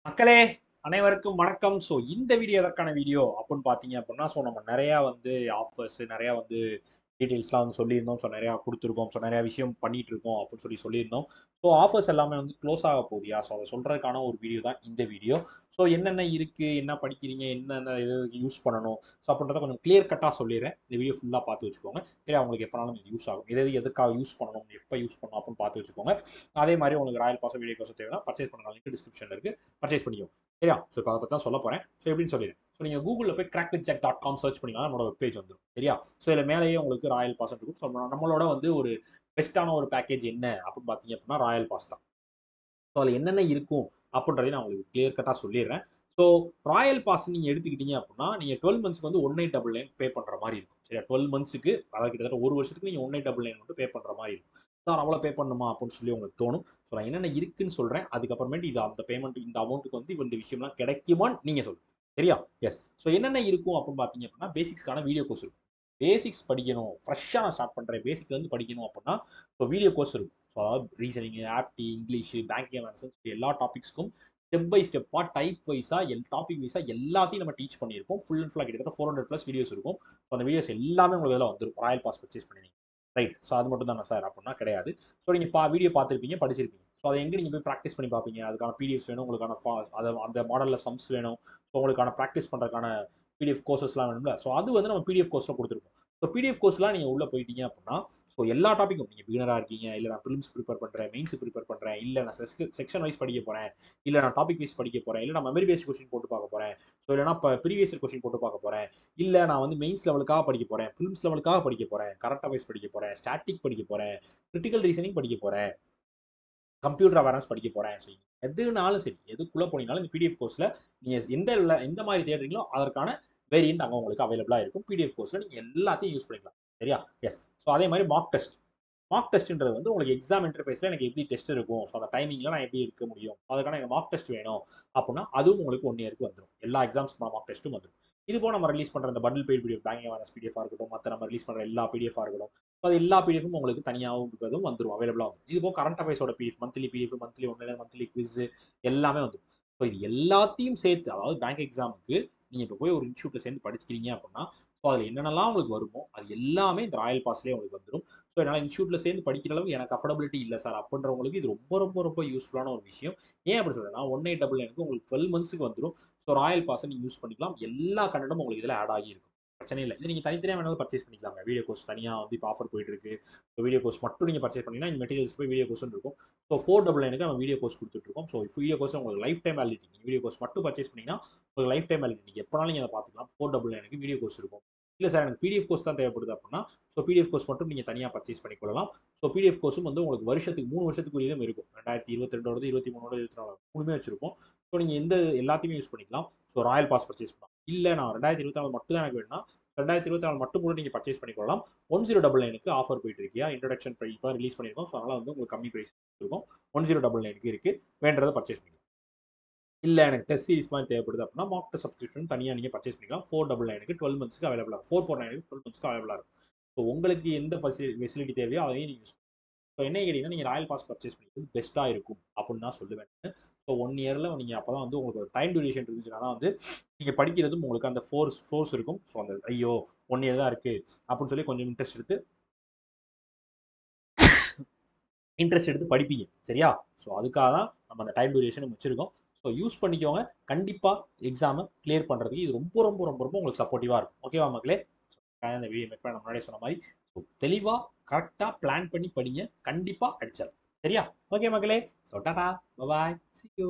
மக்களே அனைவருக்கும் வணக்கம். ஸோ இந்த வீடியோ எதற்கான வீடியோ அப்படின்னு பார்த்தீங்க அப்படின்னா, ஸோ நம்ம நிறையா ஆஃபர்ஸ் நிறையா டீட்டெயில்ஸ்லாம் சொல்லியிருந்தோம். ஸோ நிறையா கொடுத்துருக்கோம். ஸோ நிறையா விஷயம் பண்ணிட்டு இருக்கோம் அப்படின்னு சொல்லியிருந்தோம். ஸோ ஆஃபர்ஸ் எல்லாமே க்ளோஸ் ஆக போகுதியா, ஸோ அதை சொல்கிறதுக்கான ஒரு வீடியோ தான் இந்த வீடியோ. ஸோ என்னென்ன இருக்குது, என்ன படிக்கிறீங்க, என்னென்ன இது யூஸ் பண்ணணும், ஸோ அப்படின்றத கொஞ்சம் கிளியர் கட்டாக சொல்லிடுறேன். இந்த வீடியோ ஃபுல்லாக பார்த்து வச்சுக்கோங்க. சரி, அவங்களுக்கு எப்போனாலும் இது யூஸ் ஆகும். எதுக்காக யூஸ் பண்ணணும், எப்போ யூஸ் பண்ணணும் அப்படின்னு பார்த்து வச்சுக்கோங்க. அதே மாதிரி உங்களுக்கு ராயல் பாஸோ வீடியோ கோர்ஸோ தேவைன்னா பர்ச்சேஸ் பண்ணுற லிங்க் டிஸ்கிரிப்ஷனில் இருக்குது, பர்ச்சேஸ் பண்ணிக்கோங்க. சரியா? ஸோ இப்போ அதை பற்றி தான் சொல்ல போகிறேன். ஸோ எப்படின்னு சொல்லிடுறேன். ஸோ நீங்கள் கூகுளில் போய் cracktheject.com சர்ச் பண்ணிங்கன்னா நம்மளோட வெப் பேஜ் வந்துடும். சரியா? ஸோ இதில் மேலேயே உங்களுக்கு ராயல் பாஸ் இருக்கும். ஸோ நம்மளோட ஒரு பெஸ்ட்டான ஒரு பேக்கேஜ் என்ன அப்படின்னு பார்த்தீங்க அப்படின்னா ராயல் பாஸ் தான். ஸோ அதில் என்னென்ன இருக்கும் அப்படின்றதையும் நான் உங்களுக்கு கிளியர் கட்டாக சொல்லிடுறேன். ஸோ ராயல் பாஸ் நீங்கள் எடுத்துக்கிட்டீங்க அப்படின்னா நீங்கள் 12 மந்த்ஸ்க்கு 1899 பே பண்ணுற மாதிரி இருக்கும். சரியா? 12 மந்த்ஸ்க்கு, அதாவது கிட்டத்தட்ட ஒரு வருஷத்துக்கு நீங்கள் 1899 மட்டும் பே பண்ணுற மாதிரி இருக்கும். சார் அவ்வளோ பே பண்ணணுமா அப்படின்னு சொல்லி உங்களுக்கு தோணும். ஸோ நான் என்னென்ன இருக்குன்னு சொல்கிறேன். அதுக்கப்புறமேட்டு இது அந்த பேமெண்ட் இந்த அமௌண்ட்டுக்கு இந்த விஷயம்லாம் கிடைக்குமான்னு நீங்கள் சொல்லுங்கள். சரியா? எஸ். ஸோ என்னென்ன இருக்கும் அப்படின்னு பார்த்தீங்க அப்படின்னா பேசிக்ஸ்க்கான வீடியோ கோர்ஸ் இருக்கும். பேசிக்ஸ் படிக்கணும், ஃப்ரெஷ்ஷாக நான் ஸ்டார்ட் பண்ணுறேன், பேசிக்லேருந்து படிக்கணும் அப்படின்னா ஸோ வீடியோ கோர்ஸ் இருக்கும். ஸோ அதாவது ரீசனிங், ஆப்டி, இங்கிலீஷு, பேங்கிங் அனாலிசிஸ் எல்லா டாபிக்ஸ்க்கும் ஸ்டெப் பை ஸ்டெப்பாக டைப் வைஸாக டாபிக் வைஸாக எல்லாத்தையும் நம்ம டீச் பண்ணியிருப்போம். ஃபுல் அண்ட் ஃபுல்லாக கிட்டத்தட்ட 400+ வீடியோஸ் இருக்கும். ஸோ அந்த வீடியோஸ் எல்லாமே உங்களுக்கு இதில் வந்துடும் ராயல் பாஸ் பர்ச்சேஸ் பண்ணிங்க. ரைட். ஸோ அது மட்டும் தானே சார் அப்படின்னா கிடையாது. ஸோ நீங்கள் வீடியோ பார்த்துருப்பீங்க, படிச்சிருப்பீங்க. ஸோ அதை எங்கே நீங்கள் போய் ப்ராக்டிஸ் பண்ணி பார்ப்பீங்க, அதுக்கான பிடிஎஃப்ஸ் வேணும், உங்களுக்கான அதை அந்த மாடலில் சம்ஸ் வேணும். ஸோ உங்களுக்கான ப்ராக்டிஸ் பண்ணுறதுக்கான பிடிஎஃப் கோர்சஸ்லாம் வேணும்ல. ஸோ அது நம்ம பிடிஎஃப் கோர்ஸில் கொடுத்துருப்போம். ஸோ பிடிஎஃப் கோர்ஸ்லாம் நீங்கள் உள்ளே போயிட்டீங்க அப்படின்னா ஸோ எல்லா டாப்பிக்கும் நீங்கள் பிகினராக இருக்கீங்க, இல்லை நான் ப்ரிலிம்ஸ் ப்ரிப்பேர் பண்ணுறேன், மெயின்ஸ் ப்ரிப்பேர் பண்ணுறேன், இல்லை நான் செக்ஷன் வைஸ் படிக்க போகிறேன், இல்லை நான் டாபிக் வைஸ் படிக்க போகிறேன், இல்லை நான் மெமரி பேஸ்ட் கொஸ்டின் போட்டு பார்க்க போகிறேன், ஸோ இல்லைனா இப்போ ப்ரீவியஸ் கொஸ்டின் போட்டு பார்க்க போகிறேன், இல்லை நான் மெயின்ஸ் லெவலுக்காக படிக்க போகிறேன், ப்ரிலிம்ஸ் லெவலுக்காக படிக்க போகிறேன், கரண்ட் அஃபேர்ஸ் படிக்க போகிறேன், ஸ்டாட்டிக் படிக்க போகிறேன், கிரிட்டிக்கல் ரீசனிங் படிக்க போகிறேன், கம்ப்யூட்டர் அவேர்னஸ் படிக்க போகிறேன். ஸோ எதுனாலும் சரி, எதுக்குள்ளே போனீங்கனாலும் இந்த பிடிஎஃப் கோர்ஸில் நீங்கள் எந்த மாதிரி தேடுறீங்களோ அதற்கான வேரியன்ட் அங்கே உங்களுக்கு அவைலபிளாக இருக்கும். பிடிஎஃப் கோர்ஸில் நீங்கள் எல்லாத்தையும் யூஸ் பண்ணிக்கலாம். சரியா? எஸ். ஸோ அதே மாதிரி மார்க் டெஸ்ட்ன்றது உங்களுக்கு எக்ஸாம் இன்டர்ஃபேஸில் எனக்கு எப்படி டெஸ்ட் இருக்கும், ஸோ அந்த டைமிங்கில் நான் எப்படி எடுக்க முடியும், அதுக்கான எனக்கு மார்க் டெஸ்ட் வேணும் அப்படின்னா அதுவும் உங்களுக்கு 1 இயருக்கு வந்துடும். எல்லா எக்ஸாம்ஸ்க்கு மார்க் டெஸ்ட்டும் வந்துடும். இது போக நம்ம ரிலீஸ் பண்ணுற இந்த bundle paid PDF, banking awareness பிடிஎஃபாக இருக்கட்டும், மற்ற நம்ம ரிலீஸ் பண்ணுற எல்லா பிடிஎஃபாக இருக்கட்டும், அது எல்லா பிடிஎஃபும் உங்களுக்கு தனியாகவும் இருக்கிறதும் வந்துடும், அவைலபிளாக வந்துடும். இது போக கரண்ட் அஃபேர்ஸோட பிடிஎஃப், மந்த்லி ஒன்று, மந்த்லி குவிஸ் எல்லாமே வந்துடும். ஸோ இது எல்லாத்தையும் சேர்த்து, அதாவது பேங்க் எக்ஸாமுக்கு நீங்கள் இப்போ போய் ஒரு இன்ஸ்டியூட்டில் சேர்ந்து படிச்சிக்கிறீங்க அப்படின்னா ஸோ அதில் என்னென்னலாம் உங்களுக்கு வருமோ அது எல்லாமே இந்த ராயல் பாஸ்லேயே உங்களுக்கு வந்துடும். ஸோ என்னால் இன்ஸ்டியூட்டில் சேர்ந்து படிக்கிற அளவுக்கு எனக்கு அஃபோர்டபிலிட்டி இல்லை சார் அப்படின்றவங்களுக்கு இது ரொம்ப ரொம்ப ரொம்ப யூஸ்ஃபுல்லான ஒரு விஷயம். ஏன் அப்படி சொல்கிறேன்னா 1899 உங்களுக்கு 12 மந்த்ஸுக்கு வந்துடும். ஸோ ராயல் பாஸை நீங்கள் யூஸ் பண்ணிக்கலாம். எல்லா கண்டனும் உங்களுக்கு இதில் ஆட் ஆகி இருக்கும். பிரச்சனை இல்லை. இது நீங்கள் தனித்தனியாக வேணாலும் பர்ச்சேஸ் பண்ணிக்கலாம். வீடியோ கோர்ஸ் தனியாக இப்போ ஆஃபர் போயிட்டு இருக்கு. ஸோ வீடியோ கோர்ஸ் மட்டும் நீங்கள் பர்ச்சேஸ் பண்ணிங்கன்னா இந்த மெட்டீரியல்ஸ் போய் வீடியோ கோர்ஸ் இருக்கும். ஸோ 499 நம்ம வீடியோ கோர்ஸ் கொடுத்துட்ருக்கோம். ஸோ வீடியோ கோர்ஸ் உங்களுக்கு லைஃப் டைம் வேலிடிட்டி. நீங்கள் வீடியோ கோர்ஸ் மட்டும் பர்ச்சேஸ் பண்ணிங்கன்னா உங்களுக்கு லைஃப் டைம் வேலிடிட்டி. நீங்கள் எப்போனாலும் நீங்கள் அதை பார்த்துக்கலாம். 499 வீடியோ கோர்ஸ் இருக்கும். இல்லை சார் எனக்கு பிடிஎஃப் கோர்ஸ் தான் தேவைப்படுது அப்படின்னா ஸோ பிடிஎஃப் கோர்ஸ் மட்டும் நீங்கள் தனியாக பர்ச்சேஸ் பண்ணிக்கொள்ளலாம். ஸோ பிடிஎஃப் கோர்ஸும் உங்களுக்கு வருஷத்துக்கு 3 வருஷத்துக்குரியதும் இருக்கும். 2022, 23, 24 3மே வச்சிருப்போம். ஸோ நீங்கள் எல்லாத்தையுமே யூஸ் பண்ணிக்கலாம். ஸோ ராயல் பாஸ் பர்ச்சேஸ் பண்ணலாம். இல்லை நான் 2024 மட்டும் தான் எனக்கு வேணும்னா 2024 மட்டும் கூட நீங்கள் பர்ச்சேஸ் பண்ணிக்கொள்ளலாம். 1099க்கு ஆஃபர் போயிட்டு இருக்கியா, இன்ட்ரடக்ஷன் ப்ரைஸ் இப்போ ரிலீஸ் பண்ணியிருக்கோம். ஸோ அதனால் உங்களுக்கு கம்மி ப்ரைஸ் இருக்கும். 1099க்கு இருக்குது, வேண்டதை பர்ச்சேஸ் பண்ணிக்கலாம். இல்லை எனக்கு டெஸ்ட் சீரிஸ் மாதிரி தேவைப்படுது அப்படின்னா மார்க் டெஸ்ட் சப்ஸ்கிரிப்ஷன் தனியாக நீங்கள் பர்ச்சேஸ் பண்ணிக்கலாம். 499க்கு 12 மந்த்ஸ்க்கு அவைலபிளாக இருக்கும். 449க்கு 12 மந்த்ஸ்க்கு அவைலபிளாக இருக்கும். ஸோ உங்களுக்கு எந்த ஃபெசிலிட்டி தேவையோ அதையும் நீங்கள் யூஸ். ஸோ என்ன கேட்டீங்கன்னா நீங்கள் ராயல் பாஸ் பர்ச்சேஸ் பண்ணிக்கிறது பெஸ்ட்டாக இருக்கும் அப்படின்னு தான் சொல்லுவேன். ஸோ 1 இயரில் நீங்கள் அப்போ தான் உங்களுக்கு ஒரு டைம் டியூரேஷன் இருந்துச்சுன்னா தான் நீங்கள் படிக்கிறதும் உங்களுக்கு அந்த ஃபோர்ஸ் இருக்கும். ஸோ அந்த ஐயோ 1 இயர் தான் இருக்குது அப்படின்னு சொல்லி கொஞ்சம் இன்ட்ரெஸ்ட் எடுத்து படிப்பீங்க. சரியா? ஸோ அதுக்காக தான் நம்ம அந்த டைம் டியூரேஷன் வச்சிருக்கோம். ஸோ யூஸ் பண்ணிக்கோங்க. கண்டிப்பாக எக்ஸாமை கிளியர் பண்ணுறதுக்கு இது ரொம்ப ரொம்ப ரொம்ப ரொம்ப உங்களுக்கு சப்போர்ட்டிவாக இருக்கும். ஓகேவா மக்களே? அந்த வீடியோ மேக் பண்ண முன்னாடியே சொன்ன மாதிரி ஸோ தெளிவாக கரெக்டாக பிளான் பண்ணி படிங்க. கண்டிப்பாக அடிச்சிடலாம். சரியா? ஓகே மக்களே. So Tata, bye, see you.